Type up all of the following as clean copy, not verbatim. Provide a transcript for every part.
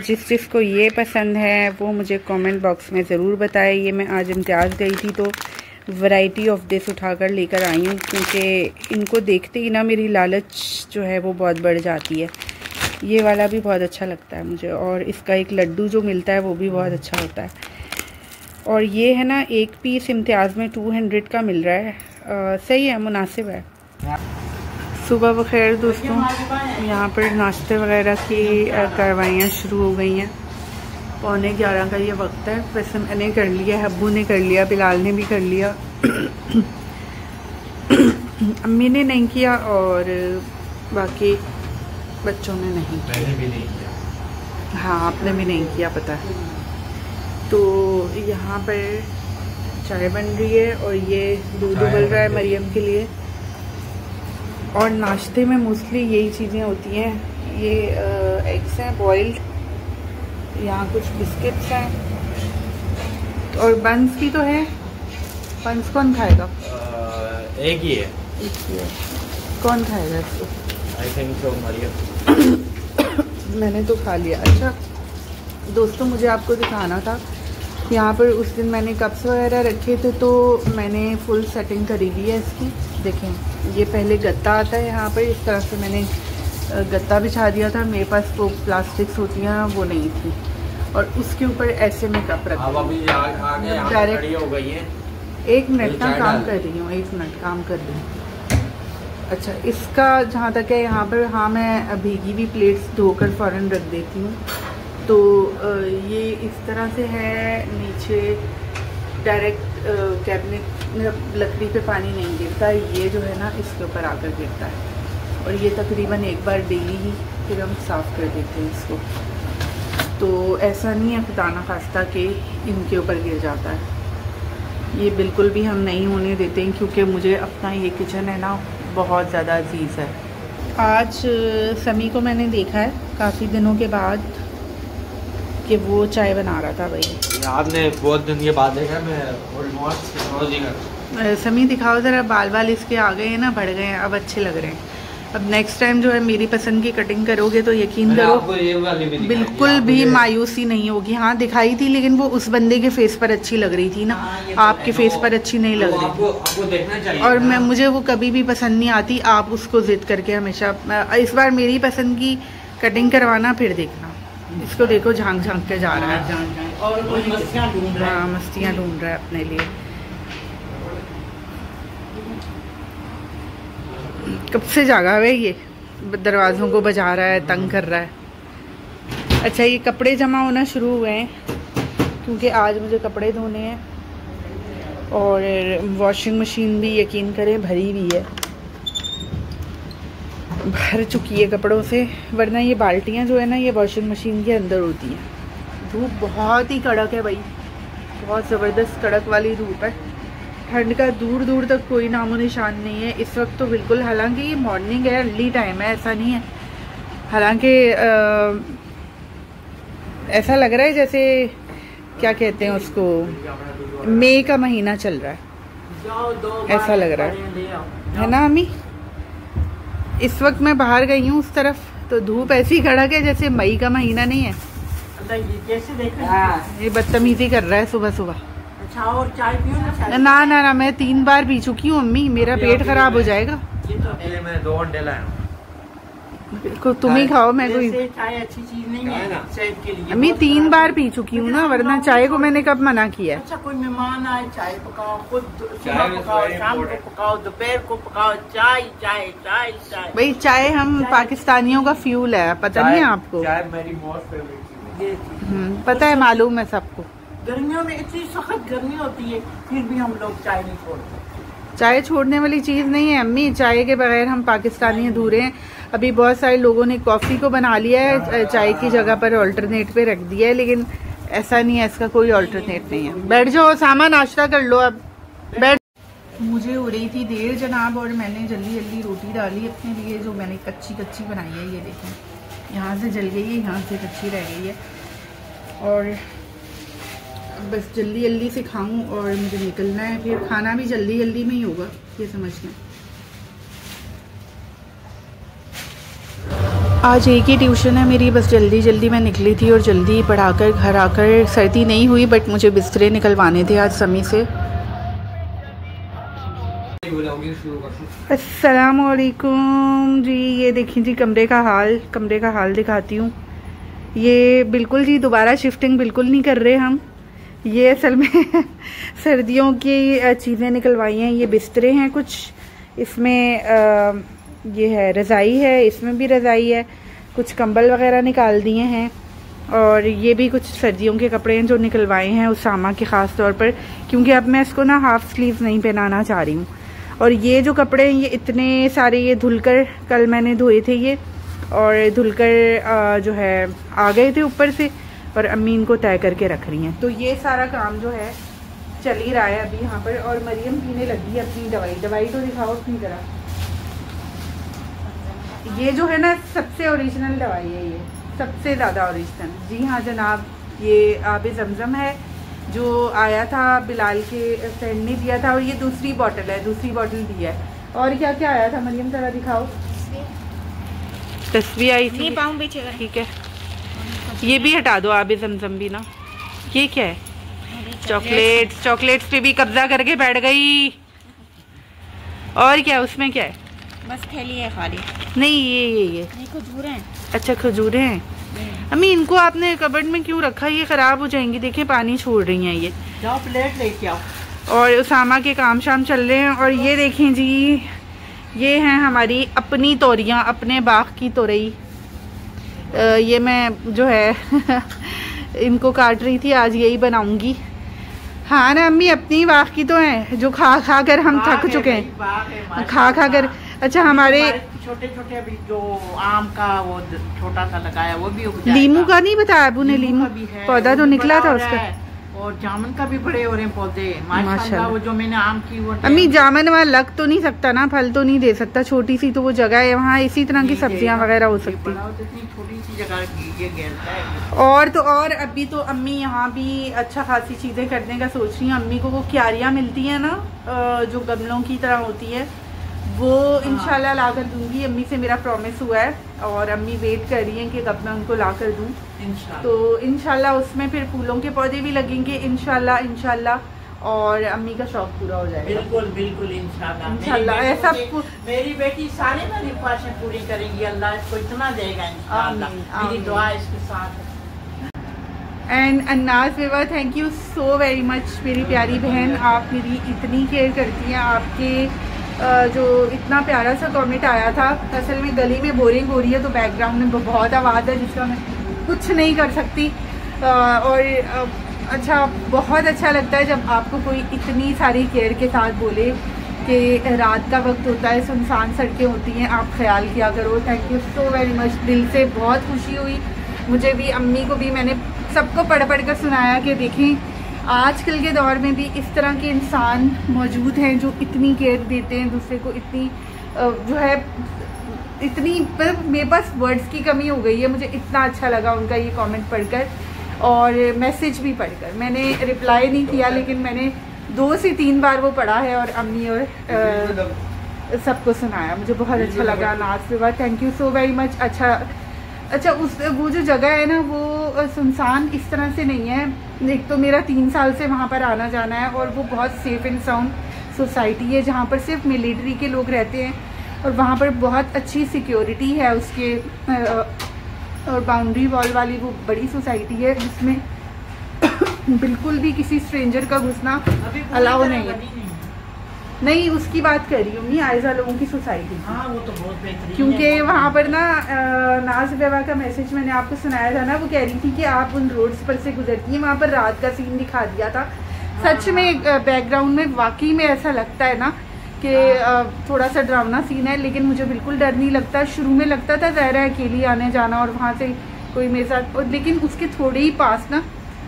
जिसको ये पसंद है वो मुझे कमेंट बॉक्स में ज़रूर बताए। ये मैं आज इम्तियाज़ गई थी तो वैरायटी ऑफ दिस उठाकर लेकर आई हूँ, क्योंकि इनको देखते ही ना मेरी लालच जो है वो बहुत बढ़ जाती है। ये वाला भी बहुत अच्छा लगता है मुझे, और इसका एक लड्डू जो मिलता है वो भी बहुत अच्छा होता है। और ये है ना, एक पीस इम्तियाज़ में 200 का मिल रहा है। सही है, मुनासिब है। सुबह बखैर दोस्तों, यहाँ पर नाश्ते वगैरह की कार्रवाइयाँ शुरू हो गई हैं। 11:15 का ये वक्त है। वैसे मैंने कर लिया, हब्बू ने कर लिया, बिलाल ने भी कर लिया, अम्मी ने नहीं किया और बाकी बच्चों ने नहीं किया। मैंने भी नहीं किया। हाँ, आपने भी नहीं किया, पता है। तो यहाँ पर चाय बन रही है और ये दूध उबल रहा है मरियम के लिए। और नाश्ते में मोस्टली यही चीज़ें होती हैं। ये एग्स हैं बॉइल्ड, यहाँ कुछ बिस्किट्स हैं और बंस भी तो है। बंस कौन खाएगा? एक ही है। कौन खाएगा इसको? I think so Mariam. मैंने तो खा लिया। अच्छा दोस्तों, मुझे आपको दिखाना था, यहाँ पर उस दिन मैंने कप्स वगैरह रखे थे तो मैंने फुल सेटिंग करी ली है इसकी। देखें, ये पहले गत्ता आता है, यहाँ पर इस तरह से मैंने गत्ता बिछा दिया था। मेरे पास वो प्लास्टिक्स होती हैं वो नहीं थी, और उसके ऊपर ऐसे में कप रखा। डायरेक्ट हो गई है। 1 मिनट का काम कर रही हूँ, 1 मिनट काम कर रही हूँ। अच्छा, इसका जहाँ तक है यहाँ पर, हाँ मैं भीगी हुई प्लेट्स धोकर फ़ौरन रख देती हूँ। तो ये इस तरह से है, नीचे डायरेक्ट कैबिनेट लकड़ी पे पानी नहीं गिरता, ये जो है ना इसके ऊपर आकर गिरता है। और ये तकरीबन एक बार डेली ही फिर हम साफ़ कर देते हैं इसको। तो ऐसा नहीं है खुदा ना खास्ता कि इनके ऊपर गिर जाता है। ये बिल्कुल भी हम नहीं होने देते हैं, क्योंकि मुझे अपना ये किचन है ना बहुत ज़्यादा अजीज़ है। आज समी को मैंने देखा है काफ़ी दिनों के बाद कि वो चाय बना रहा था। भाई आपने बहुत दिन के बाद देखा। मैं ऑलमोस्ट समी दिखाओ ज़रा, बाल बाल इसके आ गए हैं ना, बढ़ गए हैं, अब अच्छे लग रहे हैं। अब नेक्स्ट टाइम जो है मेरी पसंद की कटिंग करोगे तो यकीन करो ये वाली भी बिल्कुल भी मायूसी नहीं होगी। हाँ दिखाई थी, लेकिन वो उस बंदे के फेस पर अच्छी लग रही थी ना, आपके फेस पर अच्छी नहीं लग रही थी। आपको देखना चाहिए। और मैं मुझे वो कभी भी पसंद नहीं आती। आप उसको जिद करके हमेशा, इस बार मेरी पसंद की कटिंग करवाना, फिर देखना। इसको देखो, झांक झांक के जा रहा है और मस्तियाँ ढूंढ रहा है। हाँ, मस्तियाँ ढूंढ रहा है अपने लिए। कब से जागा हुआ है ये, दरवाज़ों को बजा रहा है, तंग कर रहा है। अच्छा, ये कपड़े जमा होना शुरू हुए हैं क्योंकि आज मुझे कपड़े धोने हैं और वॉशिंग मशीन भी यकीन करें भरी हुई है, भर चुकी है कपड़ों से। वरना ये बाल्टियाँ जो है ना, ये वॉशिंग मशीन के अंदर होती हैं। धूप बहुत ही कड़क है भाई, बहुत ज़बरदस्त कड़क वाली धूप है। ठंड का दूर दूर तक कोई नामो निशान नहीं है इस वक्त तो बिल्कुल। हालांकि ये मॉर्निंग है, अर्ली टाइम है, ऐसा नहीं है। हालांकि ऐसा लग रहा है जैसे क्या कहते हैं उसको, मई का महीना चल रहा है, ऐसा लग रहा है ना अम्मी? इस वक्त मैं बाहर गई हूँ उस तरफ, तो धूप ऐसी कड़क है जैसे मई का महीना नहीं है। कैसे देख रहे ये बदतमीजी कर रहा है सुबह सुबह। अच्छा, और चाय पियो ना। ना ना ना, मैं 3 बार पी चुकी हूँ अम्मी, मेरा पेट खराब हो जाएगा। मैं 2 घंटे लाया हूँ। बिल्कुल तुम ही खाओ, मैं कोई चाय अच्छी चीज नहीं है सेहत के लिए। अम्मी 3 बार पी चुकी हूँ ना, वरना चाय को मैंने कब मना किया है? अच्छा, कोई मेहमान आए चाय पकाओ, खुद सुबह पकाओ, शाम को पकाओ, दोपहर को पकाओ, चाय चाय चाय चाय। भाई चाय हम पाकिस्तानियों का फ्यूल है, पता नहीं है आपको? चाय मेरी मोस्ट फेवरेट चीज है। पता है, मालूम है सबको। गर्मियों में इतनी सख्त गर्मी होती है, फिर भी हम लोग चाय नहीं छोड़ते। चाय छोड़ने वाली चीज़ नहीं है अम्मी, चाय के बगैर हम पाकिस्तानी अधूरे हैं। अभी बहुत सारे लोगों ने कॉफ़ी को बना लिया है, चाय की जगह पर अल्टरनेट पे रख दिया है, लेकिन ऐसा नहीं है, इसका कोई अल्टरनेट नहीं है। बैठ जाओ, सामान नाश्ता कर लो अब, बैठ। मुझे हो रही थी देर जनाब, और मैंने जल्दी जल्दी रोटी डाली अपने लिए, जो मैंने कच्ची कच्ची बनाई है। ये देखें, यहाँ से जल गई है, यहाँ से कच्ची रह गई है, और बस जल्दी जल्दी से खाऊं और मुझे निकलना है। फिर खाना भी जल्दी जल्दी में ही होगा, ये समझ लें। आज एक ही ट्यूशन है मेरी, बस जल्दी जल्दी मैं निकली थी और जल्दी पढ़ाकर घर आकर सर्दी नहीं हुई, बट मुझे बिस्तरे निकलवाने थे आज समी से। अस्सलामुअलैकुम जी, ये देखिए जी कमरे का हाल दिखाती हूँ। ये बिल्कुल जी दोबारा शिफ्टिंग बिल्कुल नहीं कर रहे हम। ये असल में सर्दियों की चीज़ें निकलवाई हैं। ये बिस्तरे हैं कुछ, इसमें ये है रज़ाई है, इसमें भी रज़ाई है, कुछ कंबल वगैरह निकाल दिए हैं, और ये भी कुछ सर्दियों के कपड़े हैं जो निकलवाए हैं उसामा के ख़ास तौर पर, क्योंकि अब मैं इसको ना हाफ़ स्लीव्स नहीं पहनाना चाह रही हूँ। और ये जो कपड़े हैं ये इतने सारे ये धुलकर कल मैंने धोए थे ये, और धुलकर जो है आ गए थे ऊपर से, और अम्मी इनको तय करके रख रही हैं। तो ये सारा काम जो है चल ही रहा है अभी यहाँ पर। और मरियम पीने लगी है अपनी दवाई तो दिखाओ अपनी तरह। ये जो है ना सबसे ओरिजिनल दवाई है, ये सबसे ज़्यादा ओरिजिनल। जी हाँ जनाब, ये आब ज़मज़म है जो आया था, बिलाल के फ्रेंड ने दिया था, और ये दूसरी बॉटल दी है। और क्या क्या आया था मरियम जरा दिखाओ। तस्वीर आई थी, ठीक है ये भी हटा दो, आब ज़मज़म भी ना। ये क्या है? चॉकलेट्स पे भी कब्जा करके बैठ गई। और क्या उसमें क्या है? बस थैली है खाली। नहीं ये खजूर हैं। अच्छा खजूरें हैं। अम्मी इनको आपने कबर्ड में क्यों रखा? ये खराब हो जाएंगी, देखें पानी छोड़ रही हैं ये। जाओ प्लेट लेके आओ। और उसामा के काम शाम चल रहे हैं। और ये देखें जी, ये हैं हमारी अपनी तोरियां, अपने बाग की तोरई। ये मैं जो है इनको काट रही थी, आज यही बनाऊंगी। हाँ ना अम्मी, अपनी बाग की तो है जो खा खा कर हम थक चुके हैं, खा कर। अच्छा हमारे छोटे छोटे अभी जो आम का वो छोटा सा लगाया वो भी उग जाएगा। लीमू का नहीं बताया अबू ने? लीमू पौधा तो निकला था उसका, और जामुन का भी बड़े हो रहे हैं पौधे माशाल्लाह। वो जो मैंने आम की वो अम्मी जामुन वहाँ लग तो नहीं सकता ना, फल तो नहीं दे सकता, छोटी सी तो वो जगह है वहाँ, इसी तरह की सब्जियाँ वगैरह हो सकती। छोटी सी जगह और तो और अभी तो अम्मी यहाँ भी अच्छा खासी चीजें करने का सोच रही हैं। अम्मी को वो क्यारियाँ मिलती है ना जो गमलों की तरह होती है, वो इंशाल्लाह ला कर दूंगी। अम्मी से मेरा प्रॉमिस हुआ है, और अम्मी वेट कर रही हैं कि कब मैं उनको ला कर दूँ। तो इंशाल्लाह उसमें फिर फूलों के पौधे भी लगेंगे इंशाल्लाह, और अम्मी का शौक पूरा हो जाएगा। बिल्कुल बिल्कुल इंशाल्लाह ऐसा मेरी बेटी सारी मेरी ख्वाहिशें पूरी करेगी, अल्लाह इसको इतना देगा इंशाल्लाह। मेरी दुआ इसके साथ है। एंड अन्नाज विवा, thank you so very much मेरी प्यारी बहन, आप मेरी इतनी केयर करती हैं। आपके जो इतना प्यारा सा कमेंट आया था, असल में गली में बोरिंग हो रही है तो बैकग्राउंड में बहुत आवाज़ है जिसका मैं कुछ नहीं कर सकती। और अच्छा बहुत अच्छा लगता है जब आपको कोई इतनी सारी केयर के साथ बोले कि रात का वक्त होता है, सुनसान सड़कें होती हैं, आप ख्याल किया करो। Thank you so very much, दिल से बहुत खुशी हुई मुझे भी, अम्मी को भी। मैंने सबको पढ़ कर सुनाया कि देखें आजकल के दौर में भी इस तरह के इंसान मौजूद हैं जो इतनी केयर देते हैं दूसरे को, इतनी जो है इतनी, मेरे पास वर्ड्स की कमी हो गई है। मुझे इतना अच्छा लगा उनका ये कमेंट पढ़कर, और मैसेज भी पढ़कर। मैंने रिप्लाई नहीं किया, लेकिन मैंने 2 से 3 बार वो पढ़ा है और अम्मी और सबको सुनाया। मुझे बहुत अच्छा लगा। नाज विवा, thank you so very much. अच्छा उस वो जो जगह है ना वो सुनसान इस तरह से नहीं है। एक तो मेरा 3 साल से वहाँ पर आना जाना है, और वो बहुत सेफ एंड साउंड सोसाइटी है जहाँ पर सिर्फ मिलिट्री के लोग रहते हैं, और वहाँ पर बहुत अच्छी सिक्योरिटी है उसके, और बाउंड्री वॉल वाली वो बड़ी सोसाइटी है जिसमें बिल्कुल भी किसी स्ट्रेंजर का घुसना अलाउ नहीं है। नहीं उसकी बात कर रही हूँ, आयजा लोगों की सोसाइटी। हाँ वो तो बहुत बेहतरीन, क्योंकि वहाँ पर ना नाज बेवा का मैसेज मैंने आपको सुनाया था ना, वो कह रही थी कि आप उन रोड्स पर से गुजरती हैं, वहाँ पर रात का सीन दिखा दिया था। सच में बैकग्राउंड में वाकई में ऐसा लगता है ना कि थोड़ा सा डरावना सीन है, लेकिन मुझे बिल्कुल डर नहीं लगता। शुरू में लगता था ज़ाहिर अकेली आने जाना और वहाँ से कोई मेरे साथ, लेकिन उसके थोड़े ही पास ना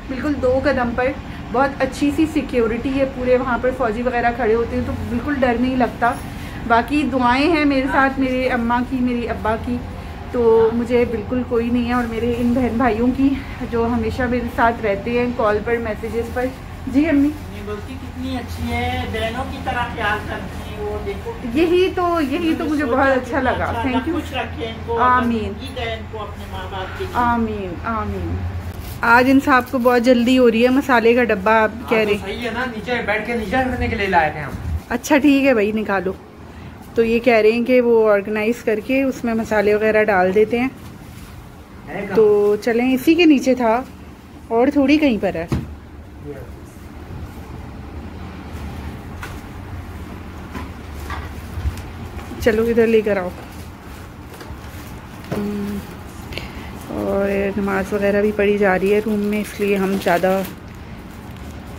बिल्कुल 2 कदम पर बहुत अच्छी सी सिक्योरिटी है, पूरे वहाँ पर फौजी वगैरह खड़े होते हैं, तो बिल्कुल डर नहीं लगता। बाकी दुआएं हैं मेरे साथ, मेरे अम्मा की, मेरी अब्बा की, तो मुझे बिल्कुल कोई नहीं है, और मेरे इन बहन भाइयों की जो हमेशा मेरे साथ रहते हैं कॉल पर, मैसेजेस पर। जी अम्मी बोलती कितनी अच्छी है, बहनों की तरह ख्याल करती है। वो देखो। यही तो मुझे बहुत अच्छा लगा। Thank you. खुश रखे इनको, आमीन। इनको अपने माँ बाप के। आमीन आमीन। आज इन साहब को बहुत जल्दी हो रही है, मसाले का डब्बा आप कह रहे। सही है ना, नीचे बैठ के नीचे करने के लिए लाए थे हम। अच्छा ठीक है भाई, निकालो। तो ये कह रहे हैं कि वो ऑर्गेनाइज करके उसमें मसाले वगैरह डाल देते हैं। तो चलें, इसी के नीचे था और थोड़ी कहीं पर है। चलो इधर लेकर आओ। और नमाज वगैरह भी पढ़ी जा रही है रूम में, इसलिए हम ज़्यादा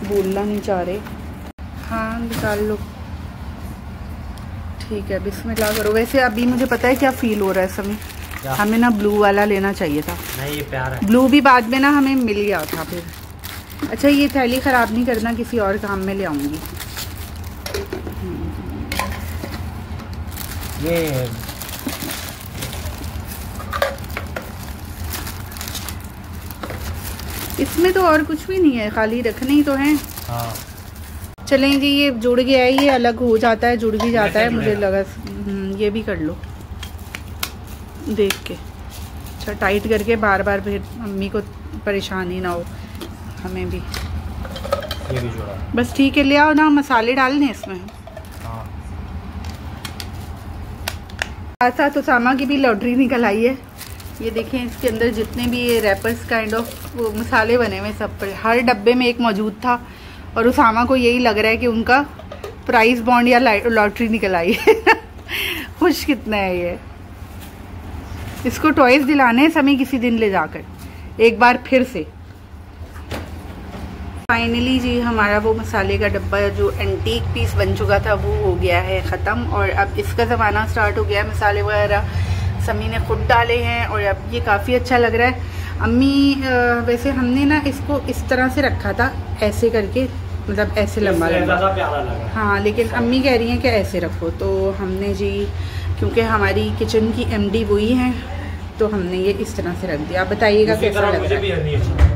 बोलना नहीं चाह रहे। हाँ निकाल लो। ठीक है, बिस्मिल्लाह करो। वैसे अभी मुझे पता है क्या फ़ील हो रहा है समय, हमें ना ब्लू वाला लेना चाहिए था। नहीं ये प्यार है। ब्लू भी बाद में ना हमें मिल गया था फिर। अच्छा ये थैली ख़राब नहीं करना, किसी और काम में ले आऊँगी। ये इसमें तो और कुछ भी नहीं है, खाली रखने ही तो हैं। हाँ। चलें जी, ये जुड़ गया है, ये अलग हो जाता है, जुड़ भी जाता है। मुझे लगा ये भी कर लो देख के। अच्छा टाइट करके बार बार फिर मम्मी को परेशानी ना हो, हमें भी। ये भी जोड़ा। बस ठीक है, ले आओ ना, मसाले डालने इसमें। हाँ। साथ तो सामा की भी लॉटरी निकल आई है। ये देखें, इसके अंदर जितने भी ये रैपर्स काइंड ऑफ वो मसाले बने हुए सब पर, हर डब्बे में एक मौजूद था। और उसामा को यही लग रहा है कि उनका प्राइस बॉन्ड या लॉटरी निकल आई है। खुश कितना है ये। इसको टॉयज दिलाने समय किसी दिन ले जाकर एक बार फिर से। फाइनली जी हमारा वो मसाले का डब्बा जो एंटीक पीस बन चुका था वो हो गया है ख़त्म। और अब इसका ज़माना स्टार्ट हो गया है। मसाले वगैरह समी ने खुद डाले हैं और अब ये काफ़ी अच्छा लग रहा है। अम्मी वैसे हमने ना इसको इस तरह से रखा था, ऐसे करके, मतलब ऐसे लंबा लंबा। प्यारा लगा। हाँ लेकिन अम्मी कह रही हैं कि ऐसे रखो, तो हमने जी क्योंकि हमारी किचन की MD वही हैं तो हमने ये इस तरह से रख दिया। आप बताइएगा कैसा लग रहा है।